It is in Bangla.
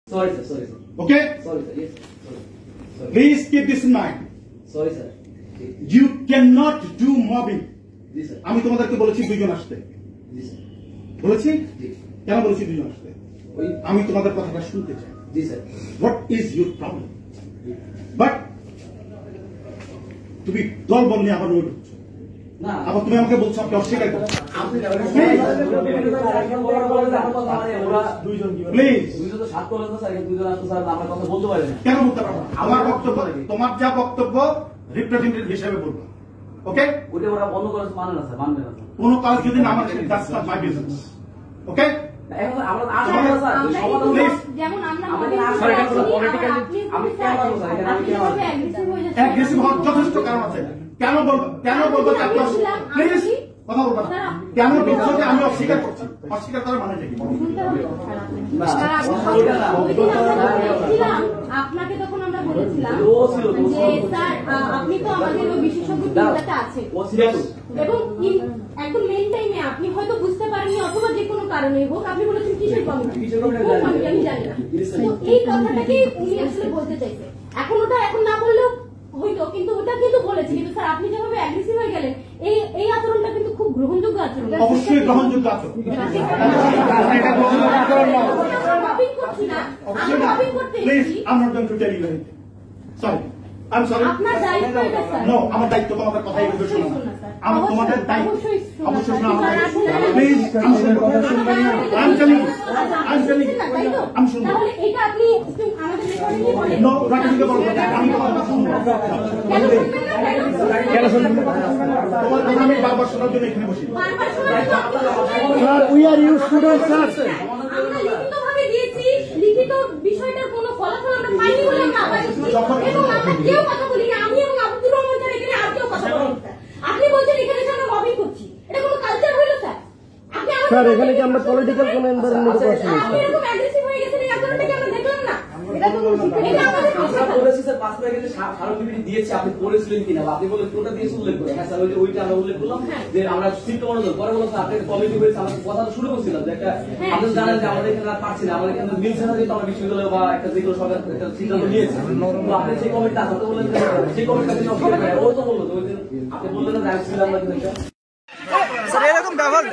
Sorry, sir. Sorry, sir. Okay? Sorry, sir. Yes. Sorry. Please keep this in mind. Sorry, sir. You cannot do mobbing. G sir. আমি তোমাদেরকে বলেছি দুইজন আসতে। জি স্যার। বলেছি? জি। কেন বলেছি দুইজন আসতে? আমি তোমাদের কথাটা শুনতে চাই। জি sir. What is your problem? But তুমি দল বল নিয়ে আবার নোট হচ্ছে। না। আবার তুমি আমাকে বলছো আপনি অস্বীকার করছো। আপনি প্লিজ দুইজন তো সাত করলেন না স্যার, দুইজন আসতো স্যার, আমরা কথা বলতে পারি না। কেন বলতে পারবো? আমার বক্তব্য, তোমার যা বক্তব্য রিপ্রেজেন্টেটিভ হিসেবে বলবো। ওকে? ওটা ওরা বন্ধ করে মানে না স্যার, মানবে না স্যার। কোনো কাজ যদি না মানে that's not my business. ওকে? এখন আমরা আসলে না স্যার, সমাধান প্লিজ যেমন আমরা স্যার এটা কোনো পলিটিক্যাল আমি কেন বলবো স্যার, এখানে আমি কেন বলবো? অ্যাগ্রেসিভ হওয়ার যথেষ্ট কারণ আছে। কেন বলবো যে আপনি প্লিজ কথা বলবো না। কেন বলছো যে আমি অস্বীকার করছি? অস্বীকার করার মানে কি? আপনাকে তখন আমরা বলেছিলাম ও ছিল যে স্যার আপনি তো আমাদের ওই বিশেষজ্ঞ টিমটাতে আছেন ও ছিল এবং একদম মেইন টাইমে আপনি হয়তো বুঝতে পারেননি অথবা যে কোনো কারণে হোক আপনি বলেছেন কিসের কমিটি আমি জানি না। তো এই কথাটাকে উনি আসলে বলতে চাইছে। এখন ওটা এখন না বললেও হইতো, কিন্তু ওটা কিন্তু বলেছে। কিন্তু স্যার আপনি যেভাবে অ্যাগ্রেসিভ হয়ে গেলেন, এই আচরণটা কিন্তু খুব গ্রহণযোগ্য আচরণ। অবশ্যই গ্রহণযোগ্য আচরণ। এটা গ্রহণযোগ্য আচরণ নয়। মবিং করছি না, আমি মবিং করতে প্লিজ এসেছি। I'm not going to tell you anything. Sorry. I'm sorry. আপনার দায়িত্ব এটা স্যার। No, আমার দায়িত্ব তোমাদের কথাই বলতে শোনা। আমার তোমাদের দায়িত্ব অবশ্যই শোনা আমার দায়িত্ব। প্লিজ প্লিজ আমি শুনবো। I'm telling you. আমি শুনবো। তাহলে এটা আপনি আমাদের রেকর্ডিং এ বলেন। No, প্রাকৃতিক বলবো না। আমি তোমার কথা শুনবো। কেন শুনবেন না? তোমার কথা আমি বারবার শোনার জন্য এখানে বসি। বারবার শোনার জন্য Sir, we are your students, sir. আমরা লিখিতভাবে দিয়েছি, লিখিত বিষয়টার কোনো ফলাফল আমরা পাইনি বলে আমরা আবার এসেছি। এবং আমরা কেউ কথা বলি না, আমি এবং আব্দুর রহমান স্যার এখানে আর কেউ কথা বলেন স্যার। আপনি বলছেন এখানে আমরা মবিং করছি, এটা কোনো কালচার হইলো স্যার? আপনি স্যার এখানে কি আমরা পলিটিক্যাল কোন এনভায়রনমেন্টে বসে আছি? আপনি এরকম অ্যাগ্রেসিভ হয়ে গেছেন, এই আচরণটা কি আমরা দেখলাম না? এটা তো এটা আমাদের আমরা বলেছি স্যার 5 প্যাকেটে স্মারকলিপি দিয়েছি, আপনি পড়েছিলেন কিনা বা আপনি বলে কোনটা দিয়েছে উল্লেখ করে। হ্যাঁ স্যার ওইটা আমরা উল্লেখ করলাম যে আমরা চিত্ত মনোযোগ পরে বললাম স্যার আপনি কমিটি হয়েছে, আমরা কথা শুরু করছিলাম যে একটা আপনি জানেন যে আমাদের এখানে আর পারছি না, আমাদের এখানে মিলছে না, যেহেতু আমরা বিশ্ববিদ্যালয় বা একটা যেগুলো সরকার একটা সিদ্ধান্ত নিয়েছে, তো আপনি সেই কমিটিটা আসতে বললেন যে কমিটিটা তিনি অস্বীকার করে। ও তো বললো যে ওই দিন আপনি বললেন না যে আমরা কিন্তু স্যার এরকম ব্যবহার